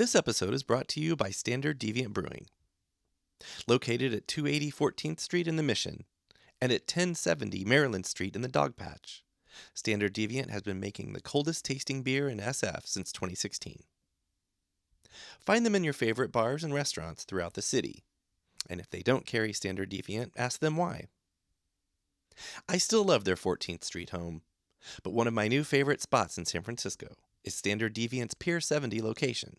This episode is brought to you by Standard Deviant Brewing. Located at 280 14th Street in the Mission and at 1070 Maryland Street in the Dogpatch, Standard Deviant has been making the coldest tasting beer in SF since 2016. Find them in your favorite bars and restaurants throughout the city. And if they don't carry Standard Deviant, ask them why. I still love their 14th Street home, but one of my new favorite spots in San Francisco is Standard Deviant's Pier 70 location,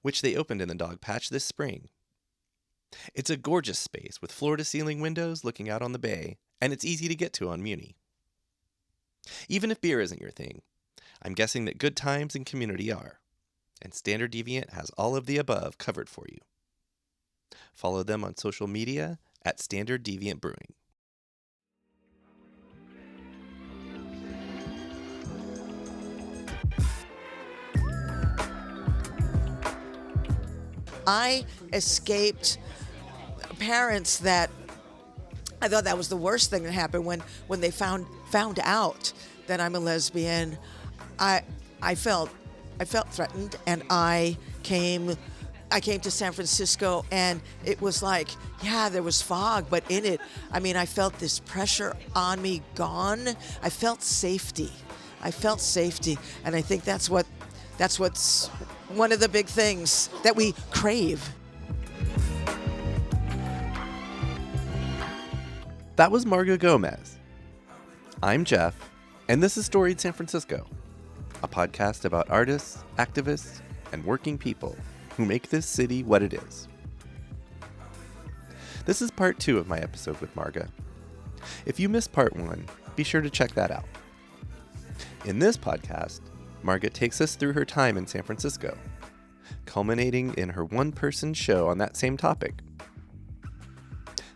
which they opened in the Dogpatch this spring. It's a gorgeous space with floor-to-ceiling windows looking out on the bay, and it's easy to get to on Muni. Even if beer isn't your thing, I'm guessing that good times and community are, and Standard Deviant has all of the above covered for you. Follow them on social media at Standard Deviant Brewing. I escaped parents that I thought that was the worst thing that happened when they found out that I'm a lesbian. I felt threatened, and I came to San Francisco, and it was like, yeah, there was fog, but in it, I mean, I felt this pressure on me gone. I felt safety, and I think that's what's one of the big things that we crave. That was Marga Gomez. I'm Jeff, and this is Storied San Francisco, a podcast about artists, activists, and working people who make this city what it is. This is part 2 of my episode with Marga. If you missed part 1, be sure to check that out. In this podcast, Marga takes us through her time in San Francisco, culminating in her one-person show on that same topic.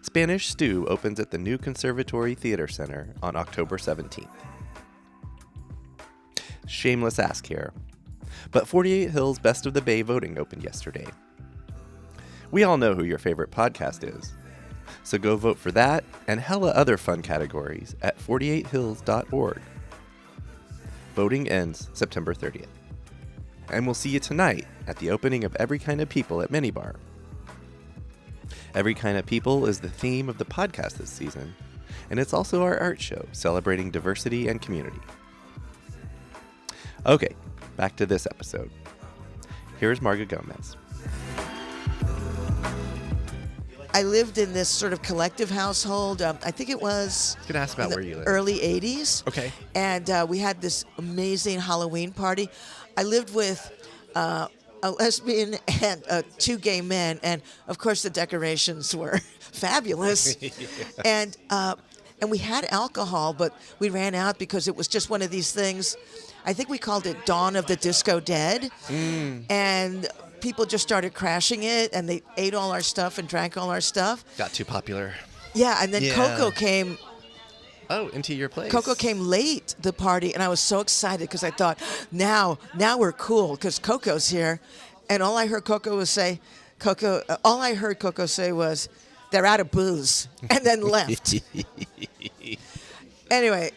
Spanish Stew opens at the new Conservatory Theater Center on October 17th. Shameless ask here, but 48 Hills Best of the Bay voting opened yesterday. We all know who your favorite podcast is, so go vote for that and hella other fun categories at 48hills.org. Voting ends September 30th. And we'll see you tonight at the opening of Every Kind of People at Minibar. Every Kind of People is the theme of the podcast this season, and it's also our art show celebrating diversity and community. Okay, back to this episode. Here's Marga Gomez. I lived in this sort of collective household. I think it was I was gonna ask about where you live. Early 80s. Okay. And we had this amazing Halloween party. I lived with a lesbian and 2 gay men, and of course the decorations were fabulous. Yeah. And we had alcohol, but we ran out because it was just one of these things. I think we called it Dawn of the Disco Dead. And people just started crashing it, and they ate all our stuff and drank all our stuff. Got too popular. Yeah, and then Coco came. Oh, into your place. Coco came late to the party, and I was so excited because I thought, now we're cool because Coco's here. And all I heard Coco say was, they're out of booze, and then left. Anyway,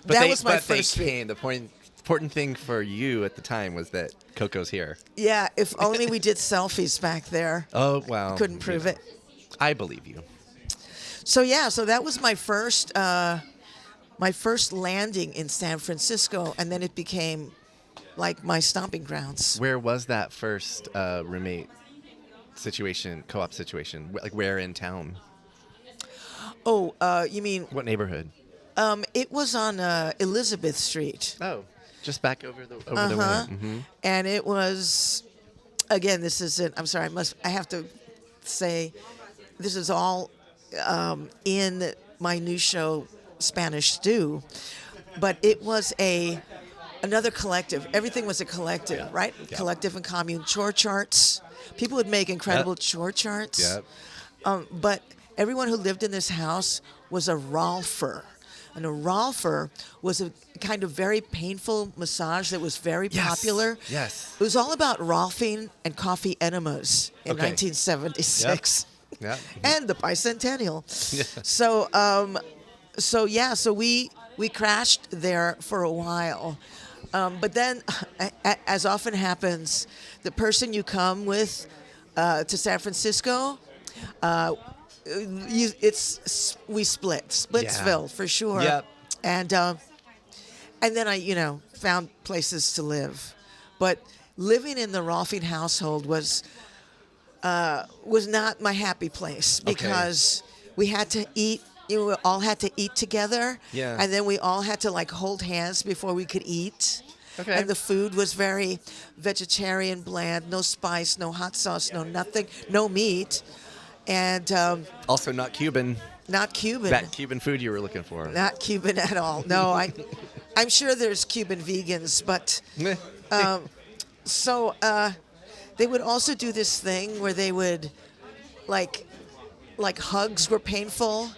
that was my first week. The important thing for you at the time was that Coco's here. Yeah, if only we did selfies back there. Oh, well. Couldn't prove it. I believe you. So that was my first landing in San Francisco, and then it became like my stomping grounds. Where was that first roommate situation, co-op situation? Like where in town? Oh, you mean... What neighborhood? It was on Elizabeth Street. Oh, just back over the way. Mm-hmm. And it was, again, this isn't, I'm sorry, I have to say, this is all in my new show, Spanish Stew, but it was another collective. Everything was a collective, right? Yeah. Collective and commune. Chore charts. People would make incredible chore charts. Yep. But everyone who lived in this house was a rolfer. And a rolfer was a kind of very painful massage that was very popular. Yes. It was all about rolfing and coffee enemas in 1976. Yep. And the bicentennial. So we crashed there for a while. But then, as often happens, the person you come with to San Francisco, we split Splitsville for sure. Yep. And then I found places to live, but living in the Rolfing household was not my happy place because we had to eat. We all had to eat together, and then we all had to like hold hands before we could eat. Okay. And the food was very vegetarian, bland, no spice, no hot sauce, no nothing, no meat, and Also not Cuban. not Cuban. That Cuban food you were looking for. Not Cuban at all. No, I'm sure there's Cuban vegans, but so they would also do this thing where they would like hugs were painful.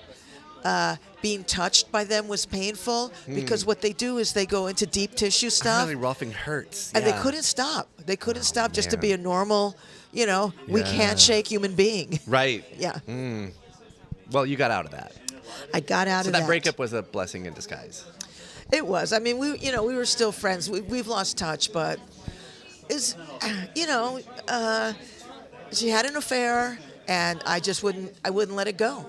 Being touched by them was painful because what they do is they go into deep tissue stuff. Really roughing hurts. And they couldn't stop. They couldn't stop just to man. be a normal, weak handshake human being. Right. Yeah. Well, you got out of that. I got out So of that that. breakup was a blessing in disguise. It was. I mean, we were still friends. We've lost touch, but she had an affair, and I wouldn't let it go.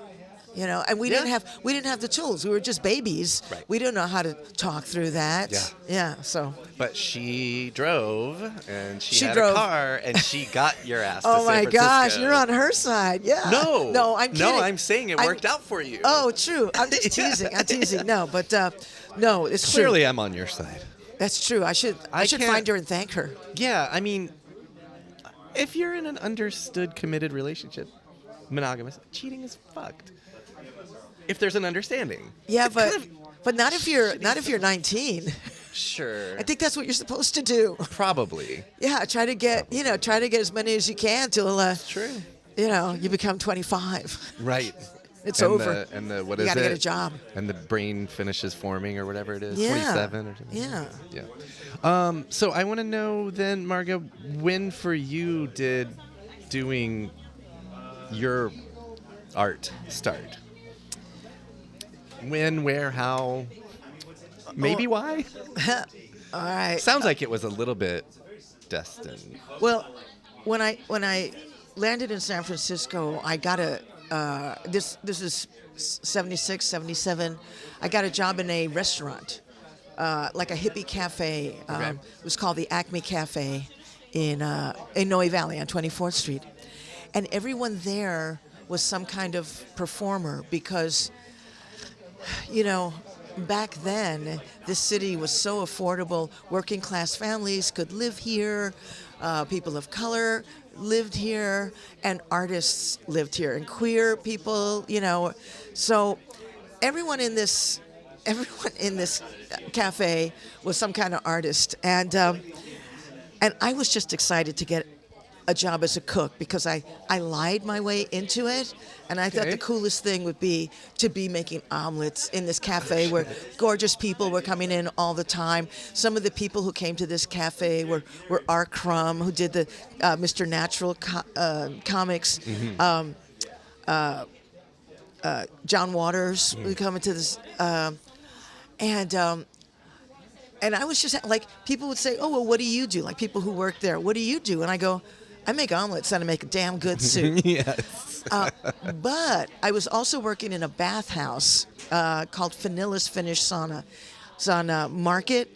And we didn't have the tools. We were just babies. Right. We didn't know how to talk through that. Yeah. So. But she drove, and she had drove. a car, and she got your ass to Oh San my Francisco. gosh, you're on her side. Yeah. No. I'm kidding. No, I'm saying it worked out for you. Oh, true. I'm just teasing. I'm teasing. No, but no, it's true. Clearly, I'm on your side. That's true. I should can't- find her and thank her. Yeah, I mean, if you're in an understood, committed relationship, monogamous, cheating is fucked. If there's an understanding. Yeah, It's but kind of but not if you're 19. sure. I think that's what you're supposed to do. Probably. Yeah, try to get as many as you can till True. You become 25. Right. It's and over. What You is gotta it? get a job. And the brain finishes forming or whatever it is. Yeah. 27 or something. Yeah. Yeah. So I want to know then, Marga, when for you did doing your art start? When, where, how? Maybe why? All right. Sounds like it was a little bit destined. Well, when I landed in San Francisco, I got this is 76, 77. I got a job in a restaurant, like a hippie cafe. It was called the Acme Cafe in Noe Valley on 24th Street. And everyone there was some kind of performer because, back then, this city was so affordable. Working class families could live here. People of color lived here, and artists lived here, and queer people. So everyone in this cafe was some kind of artist, and I was just excited to get a job as a cook because I lied my way into it, and I thought the coolest thing would be to be making omelets in this cafe where gorgeous people were coming in all the time. Some of the people who came to this cafe were R. Crumb, who did the Mr. Natural comics. John Waters would come into this, and I was just like, people would say, "Oh, well, what do you do?" Like people who work there, "What do you do?" And I go, "I make omelets and I make a damn good soup." Yes. But I was also working in a bathhouse called Fanilla's Finnish Sauna. It's on Market,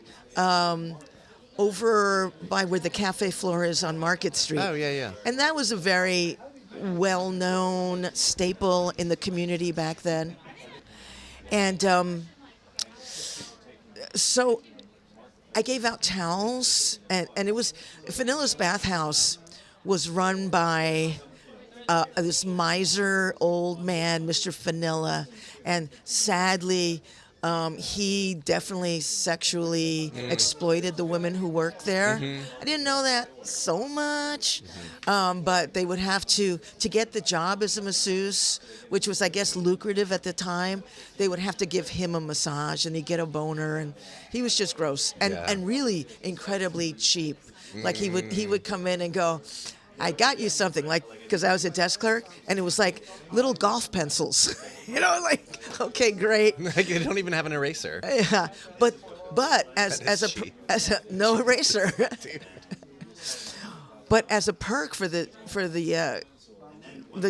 over by where the cafe floor is on Market Street. Oh, yeah. And that was a very well-known staple in the community back then. And so I gave out towels, and it was Fanilla's bathhouse was run by this miser old man, Mr. Fanilla, and sadly, he definitely sexually exploited the women who worked there. I didn't know that so much, but they would have to get the job as a masseuse, which was, I guess, lucrative at the time. They would have to give him a massage, and he'd get a boner, and he was just gross and really incredibly cheap. Like he would come in and go, "I got you something," like, because I was a desk clerk, and it was like little golf pencils. Like, okay, great. Like they don't even have an eraser. Yeah, but But That is cheap. as a no eraser. Dude. But as a perk for the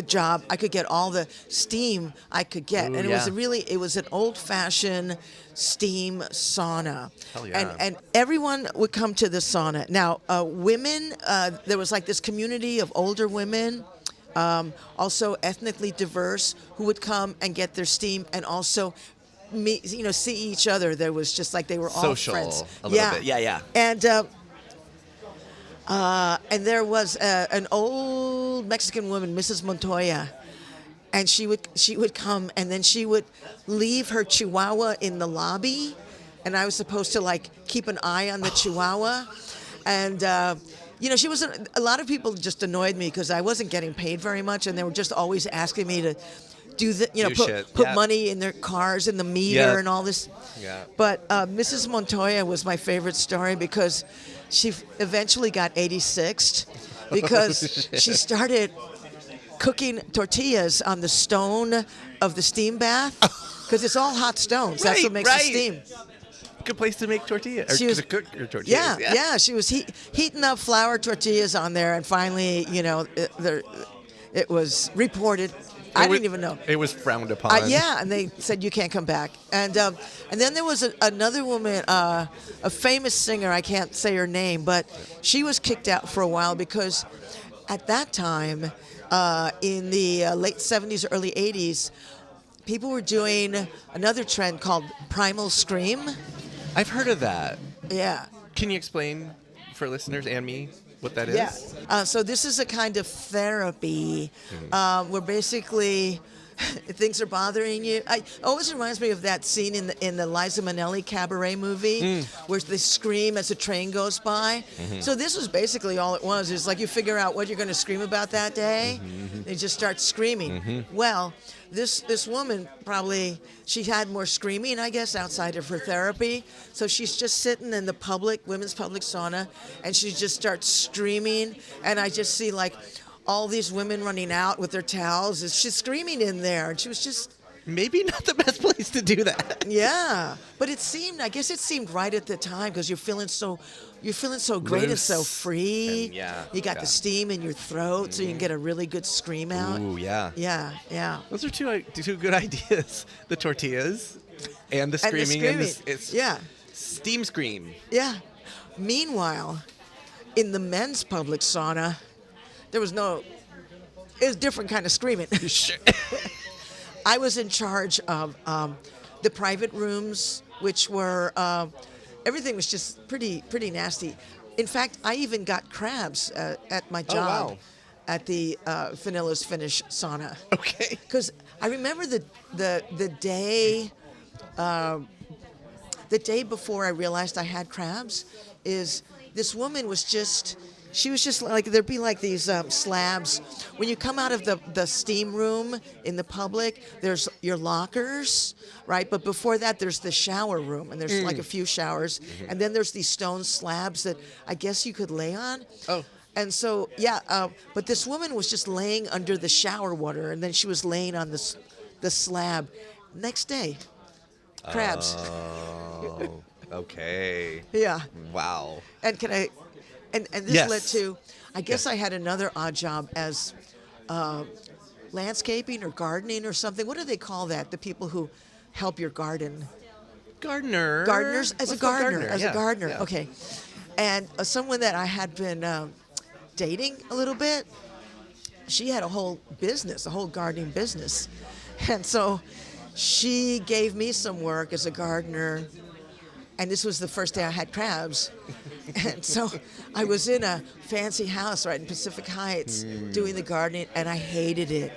job, I could get all the steam I could get, Ooh, and yeah. it was an old fashioned steam sauna. Hell yeah. And everyone would come to the sauna. Now, women, there was like this community of older women, also ethnically diverse, who would come and get their steam, and also see each other. There was just like they were all Social friends. a little bit. Yeah. And there was an old Mexican woman, Mrs. Montoya, and she would come, and then she would leave her Chihuahua in the lobby, and I was supposed to like keep an eye on the Chihuahua, and she was a lot of people just annoyed me because I wasn't getting paid very much, and they were just always asking me to do put Yep. money in their cars in the meter Yep. and all this. Yeah. But Mrs. Montoya was my favorite story because she eventually got 86th because she started cooking tortillas on the stone of the steam bath because it's all hot stones. That's what makes the steam. Good place to make tortillas. She was to cook your tortillas. Yeah. She was heating up flour tortillas on there, and finally, it was reported. I didn't even know. It was frowned upon. Yeah, and they said you can't come back. And then there was another woman, a famous singer. I can't say her name, but she was kicked out for a while because at that time, in the late 70s, early 80s, people were doing another trend called primal scream. I've heard of that. Yeah. Can you explain for listeners and me what that is? Yeah. So this is a kind of therapy where basically things are bothering you. It always reminds me of that scene in the Liza Minnelli cabaret movie where they scream as a train goes by. So this was basically all it was. It's like you figure out what you're going to scream about that day, and you just start screaming. Well, this woman she had more screaming, I guess, outside of her therapy. So she's just sitting in the women's public sauna, and she just starts screaming, and I just see like all these women running out with their towels. She's screaming in there, and she was just Maybe not the best place to do that. yeah. But it seemed right at the time because you're feeling so great and so Loose. free. And yeah, You got yeah. the steam in your throat, so you can get a really good scream out. Ooh, yeah. Yeah. Those are two good ideas. The tortillas and the screaming. It's Yeah. steam scream. Yeah. Meanwhile, in the men's public sauna, it was a different kind of screaming. Sure. I was in charge of the private rooms, which were everything was just pretty nasty. In fact, I even got crabs at my job wow. at the Fanilla's Finish sauna. Okay. Because I remember the day before I realized I had crabs, is this woman was just. She was just like, there'd be like these slabs. When you come out of the steam room in the public, there's your lockers, right? But before that, there's the shower room, and there's like a few showers. Mm-hmm. And then there's these stone slabs that I guess you could lay on. Oh. And so, but this woman was just laying under the shower water, and then she was laying on the slab. Next day, crabs. Oh. Okay. Yeah. Wow. And And this Yes. led to, I guess I had another odd job as landscaping or gardening or something. What do they call that? The people who help your garden. Gardener. Gardeners? As a Let's go gardener. As Yeah, a gardener. yeah. Okay. And someone that I had been dating a little bit, she had a whole gardening business. And so she gave me some work as a gardener. And this was the first day I had crabs. And so I was in a fancy house right in Pacific Heights doing the gardening, and I hated it.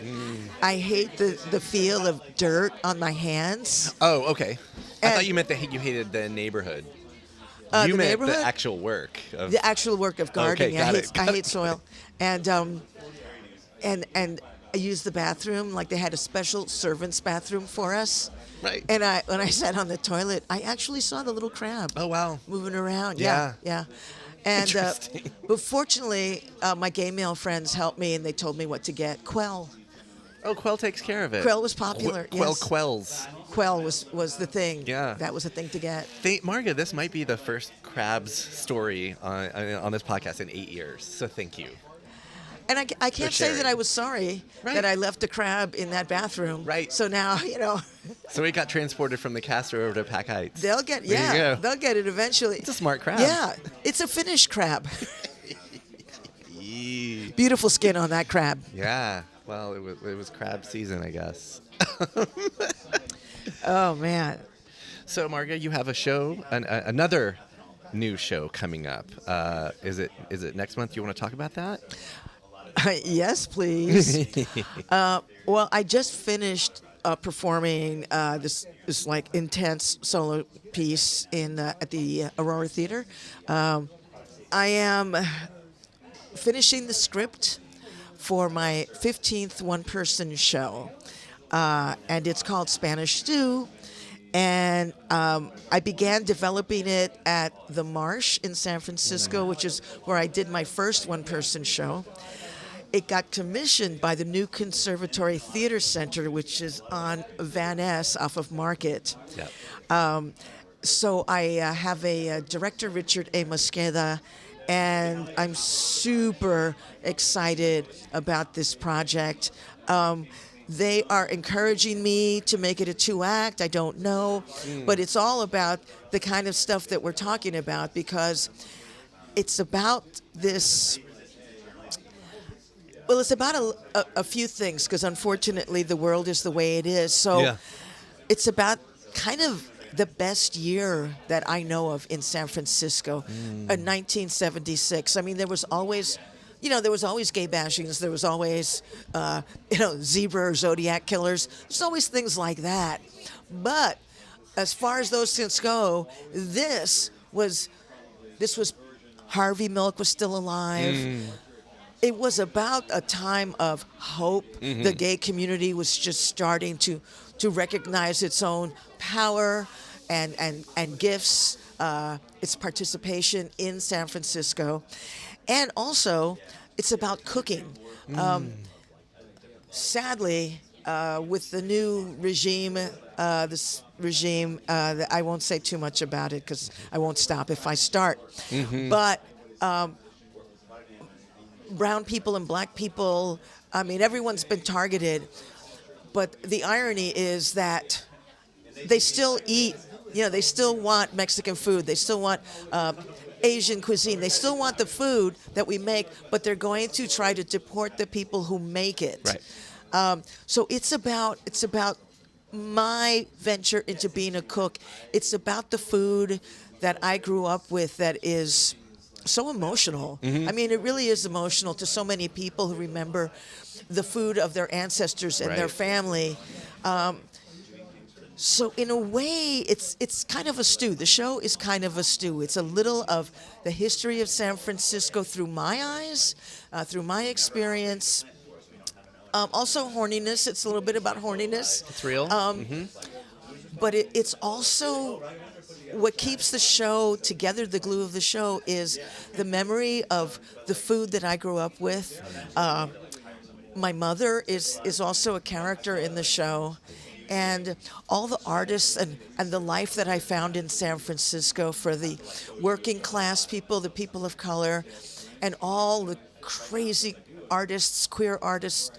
I hate the feel of dirt on my hands. Oh, okay. I And- thought you meant that you hated the neighborhood. The You meant neighborhood? the actual work. The actual work of gardening. got I it. hate soil. And I used the bathroom, like they had a special servant's bathroom for us. Right. And when I sat on the toilet, I actually saw the little crab. Oh, wow. Moving around. Yeah. Yeah. And Interesting. but fortunately, my gay male friends helped me, and they told me what to get. Quell. Oh, Quell takes care of it. Quell was popular. Quell yes. quells. Quell was the thing. Yeah. That was the thing to get. Marga, this might be the first crabs story on this podcast in 8 years. So thank you. And I can't say that sharing. I was sorry Right. that I left a crab in that bathroom. Right. So now, So we got transported from the Castro over to Pack Heights. they'll get There you go. they'll get it eventually. It's a smart crab. Yeah, it's a finished crab. Yee. Beautiful skin on that crab. Yeah. Well, it was crab season, I guess. Oh man. So, Marga, you have a show, another new show coming up. Is it next month? You want to talk about that? Yes, please. Well, I just finished performing this like intense solo piece at the Aurora Theater. I am finishing the script for my 15th one-person show, and it's called Spanish Stew. And I began developing it at the Marsh in San Francisco, which is where I did my first one-person show. It got commissioned by the new Conservatory Theater Center, which is on Van Ness off of Market. Yeah. So I have a director, Richard A. Mosqueda, and I'm super excited about this project. They are encouraging me to make it a 2-act. I don't know, but it's all about the kind of stuff that we're talking about, because it's about this. Well, it's about a few things, because unfortunately the world is the way it is. So Yeah. it's about kind of the best year that I know of in San Francisco, in 1976. I mean, there was always gay bashings. There was always, zebra or Zodiac killers. There's always things like that. But as far as those things go, this was Harvey Milk was still alive. It was about a time of hope. The gay community was just starting to recognize its own power and gifts, its participation in San Francisco. And also, it's about cooking. Sadly, with the new regime, that I won't say too much about it because I won't stop if I start. But brown people and black people, I mean, everyone's been targeted. But the irony is that they still eat, they still want Mexican food. They still want Asian cuisine. They still want the food that we make, but they're going to try to deport the people who make it. Right. So it's about my venture into being a cook. It's about the food that I grew up with that is so emotional. I mean, it really is emotional to so many people who remember the food of their ancestors and their Right. family. So in a way, it's kind of a stew. The show is kind of a stew. It's a little of the history of San Francisco through my eyes, through my experience. Also horniness. It's a little bit about horniness. It's real. But it's also what keeps the show together. The glue of the show is the memory of the food that I grew up with. My mother is also a character in the show. And all the artists and the life that I found in San Francisco for the working class people, the people of color, and all the crazy artists, queer artists,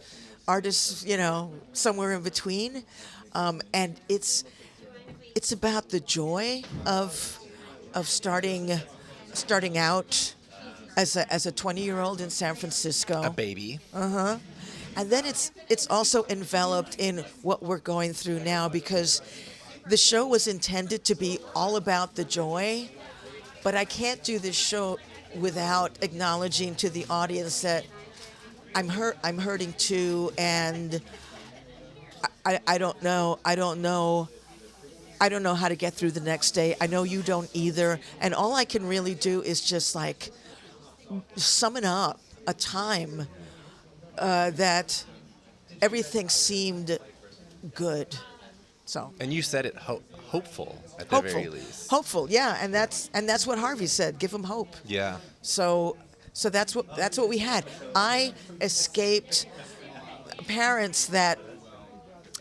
somewhere in between. And it's about the joy of starting out as a 20-year-old in San Francisco. A baby. And then it's also enveloped in what we're going through now, because the show was intended to be all about the joy, but I can't do this show without acknowledging to the audience that I'm hurting too, and I don't know how to get through the next day. I know you don't either, and all I can really do is just like summon up a time that everything seemed good. So. And you said it hopeful at the very least. Hopeful, yeah, and that's what Harvey said. Give him hope. Yeah. So that's what we had. I escaped parents that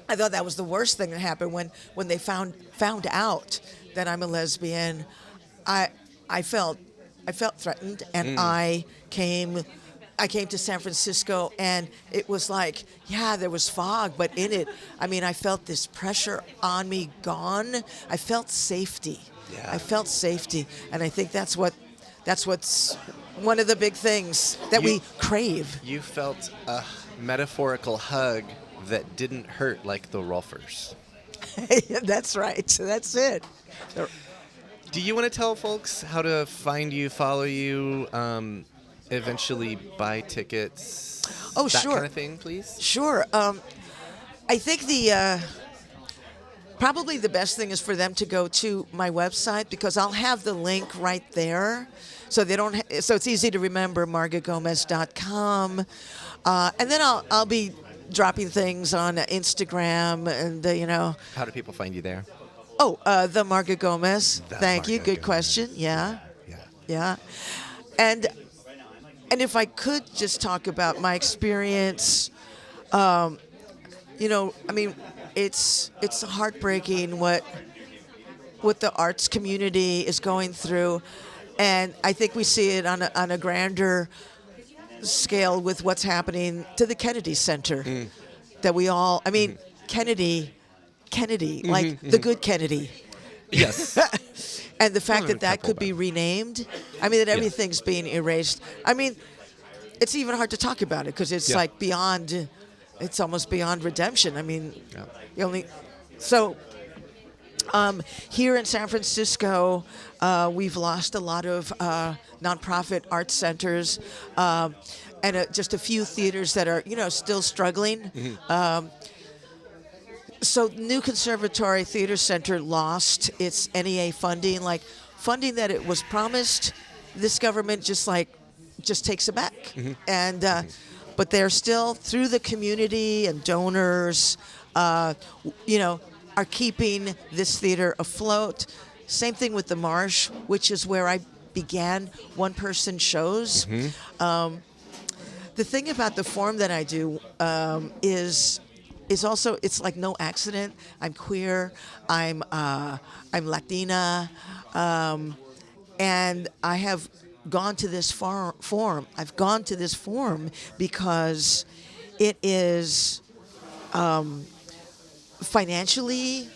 I thought that was the worst thing that happened when they found out that I'm a lesbian. I I felt threatened, and I came to San Francisco, and it was like, yeah, there was fog, but in it, I mean, I felt this pressure on me gone. I felt safety. Yeah. I felt safety, and I think that's what's one of the big things that we crave. You felt a metaphorical hug that didn't hurt like the Rolfers. That's right. That's it. Do you want to tell folks how to find you, follow you, eventually buy tickets? Oh, that sure. kind of thing, please? Sure. I think probably the best thing is for them to go to my website, because I'll have the link right there, so they don't. So it's easy to remember, margagomez.com, and then I'll be dropping things on Instagram and. How do people find you there? Oh, the Marga Gomez. The Thank you. Marga Good Gomez. question. Yeah. Yeah. Yeah. And if I could just talk about my experience, I mean, it's heartbreaking what the arts community is going through, and I think we see it on a grander scale with what's happening to the Kennedy Center. That we all, I mean, Kennedy, like the good Kennedy. Yes. And the fact a that couple could be renamed, I mean, that everything's being erased. I mean, it's even hard to talk about it, because it's like beyond, it's almost beyond redemption. I mean, you only, so here in San Francisco, we've lost a lot of nonprofit art centers, and just a few theaters that are, still struggling. So New Conservatory Theater Center lost its NEA funding, like funding that it was promised. This government just takes it back, and but they're still, through the community and donors, are keeping this theater afloat. Same thing with the Marsh, which is where I began one-person shows. The thing about the form that I do is also, it's like no accident. I'm queer. I'm Latina, and I have gone to this form. I've gone to this form because it is financially,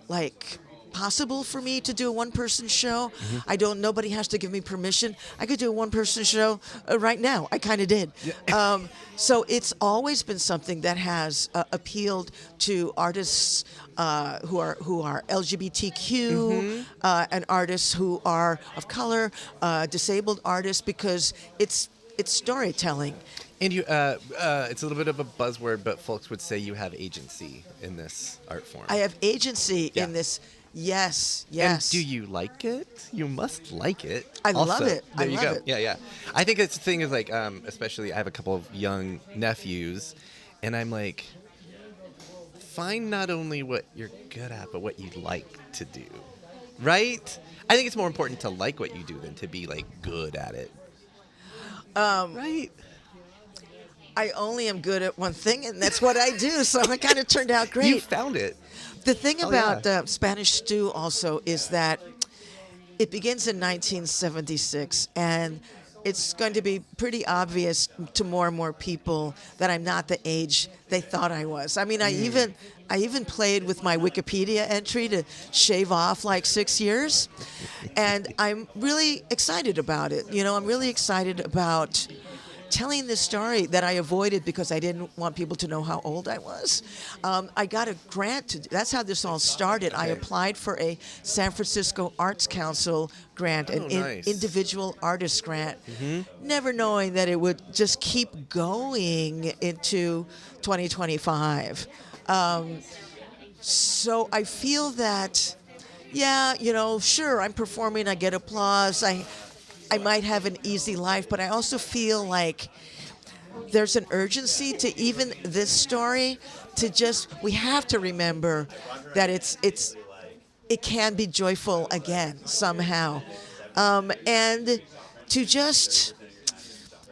like, possible for me to do a one-person show. Nobody has to give me permission. I could do a one-person show right now. I kind of did. So it's always been something that has appealed to artists who are LGBTQ, and artists who are of color, disabled artists, because it's storytelling. And you, it's a little bit of a buzzword, but folks would say you have agency in this art form. I have agency in this. Yes. And do you like it? You must like it. I love it. There you go. It. Yeah. I think it's the thing is, like, especially I have a couple of young nephews, and I'm like, find not only what you're good at, but what you like to do. Right? I think it's more important to like what you do than to be, like, good at it. Right? I only am good at one thing, and that's what I do. So it kind of turned out great. You found it. The thing about Spanish Stew also is that it begins in 1976, and it's going to be pretty obvious to more and more people that I'm not the age they thought I was. I mean, I even played with my Wikipedia entry to shave off like 6 years, and I'm really excited about it. I'm really excited about telling this story that I avoided because I didn't want people to know how old I was. I got a grant that's how this all started. I applied for a San Francisco Arts Council grant, an individual artist grant, never knowing that it would just keep going into 2025. So I feel that, sure, I'm performing, I get applause, I might have an easy life, but I also feel like there's an urgency to even this story we have to remember that it can be joyful again somehow, and to just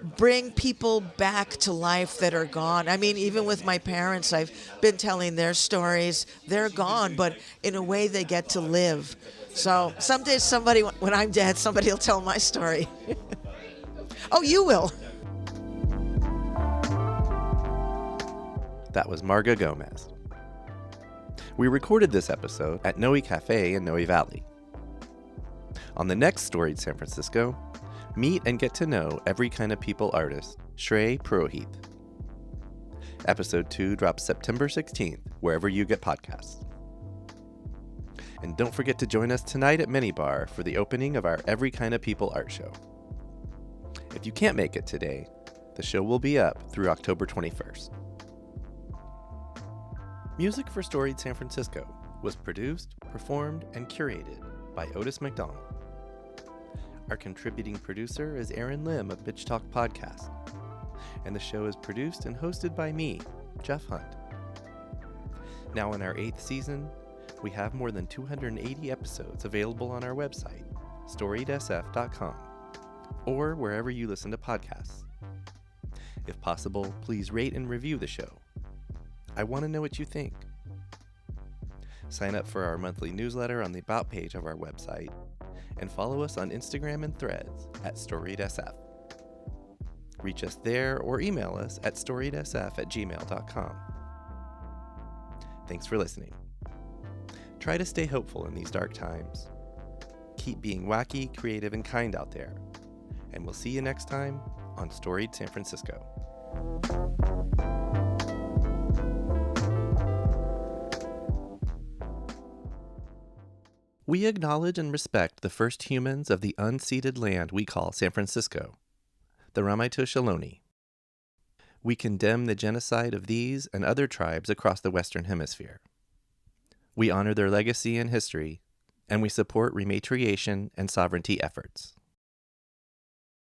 bring people back to life that are gone. I mean, even with my parents, I've been telling their stories. They're gone, but in a way they get to live. So someday when I'm dead, somebody will tell my story. Oh, you will. That was Marga Gomez. We recorded this episode at Noe Cafe in Noe Valley. On the next Storied San Francisco, meet and get to know every kind of people artist, Shrey Purohit. Episode 2 drops September 16th, wherever you get podcasts. And don't forget to join us tonight at Minibar for the opening of our Every Kind of People art show. If you can't make it today, the show will be up through October 21st. Music for Storied San Francisco was produced, performed, and curated by Otis McDonald. Our contributing producer is Aaron Lim of Bitch Talk Podcast, and the show is produced and hosted by me, Jeff Hunt. Now in our 8th season, we have more than 280 episodes available on our website, storiedsf.com, or wherever you listen to podcasts. If possible, please rate and review the show. I want to know what you think. Sign up for our monthly newsletter on the About page of our website, and follow us on Instagram and Threads at storiedsf. Reach us there or email us at storiedsf@gmail.com. Thanks for listening. Try to stay hopeful in these dark times. Keep being wacky, creative, and kind out there. And we'll see you next time on Storied San Francisco. We acknowledge and respect the first humans of the unceded land we call San Francisco, the Ramaytush Ohlone. We condemn the genocide of these and other tribes across the Western Hemisphere. We honor their legacy and history, and we support rematriation and sovereignty efforts.